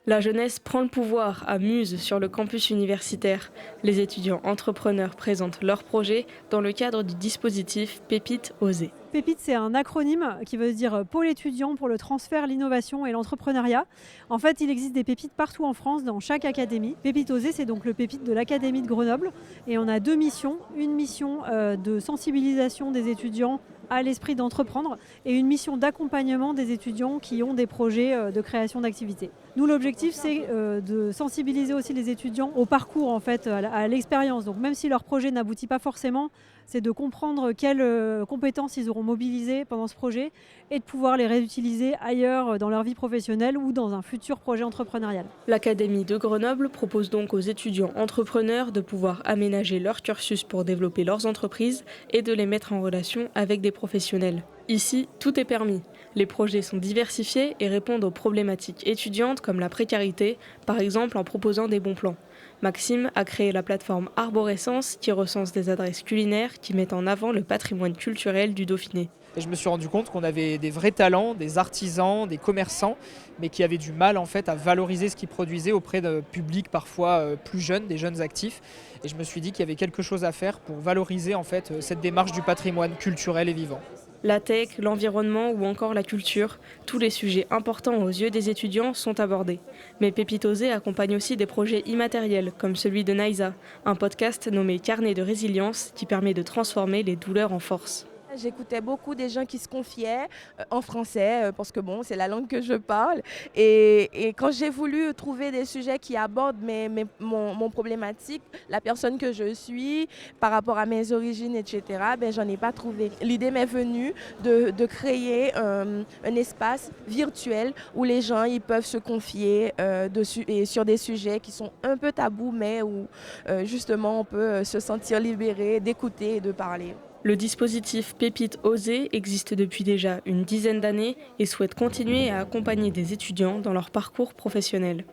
La jeunesse prend le pouvoir à Muse sur le campus universitaire. Les étudiants entrepreneurs présentent leurs projets dans le cadre du dispositif Pépites Osées. Pépite, c'est un acronyme qui veut dire pôle étudiant pour le transfert, l'innovation et l'entrepreneuriat. En fait, il existe des pépites partout en France, dans chaque académie. Pépite Osée, c'est donc le pépite de l'Académie de Grenoble. Et on a deux missions. Une mission de sensibilisation des étudiants à l'esprit d'entreprendre et une mission d'accompagnement des étudiants qui ont des projets de création d'activités. Nous, l'objectif, c'est de sensibiliser aussi les étudiants au parcours, en fait, à l'expérience. Donc même si leur projet n'aboutit pas forcément, c'est de comprendre quelles compétences ils auront mobilisées pendant ce projet et de pouvoir les réutiliser ailleurs dans leur vie professionnelle ou dans un futur projet entrepreneurial. L'Académie de Grenoble propose donc aux étudiants entrepreneurs de pouvoir aménager leur cursus pour développer leurs entreprises et de les mettre en relation avec des professionnels. Ici, tout est permis. Les projets sont diversifiés et répondent aux problématiques étudiantes comme la précarité, par exemple en proposant des bons plans. Maxime a créé la plateforme Arborescence qui recense des adresses culinaires qui mettent en avant le patrimoine culturel du Dauphiné. Et je me suis rendu compte qu'on avait des vrais talents, des artisans, des commerçants, mais qui avaient du mal en fait à valoriser ce qu'ils produisaient auprès de publics parfois plus jeunes, des jeunes actifs. Et je me suis dit qu'il y avait quelque chose à faire pour valoriser en fait cette démarche du patrimoine culturel et vivant. La tech, l'environnement ou encore la culture, tous les sujets importants aux yeux des étudiants sont abordés. Mais Pépites Osées accompagne aussi des projets immatériels, comme celui de Naïsa, un podcast nommé Carnet de résilience qui permet de transformer les douleurs en force. J'écoutais beaucoup des gens qui se confiaient en français parce que bon, c'est la langue que je parle. Et quand j'ai voulu trouver des sujets qui abordent mon problématique, la personne que je suis, par rapport à mes origines, etc., ben, j'en ai pas trouvé. L'idée m'est venue de créer un espace virtuel où les gens ils peuvent se confier dessus, et sur des sujets qui sont un peu tabous, mais où justement on peut se sentir libéré d'écouter et de parler. Le dispositif Pépites Osées existe depuis déjà une dizaine d'années et souhaite continuer à accompagner des étudiants dans leur parcours professionnel.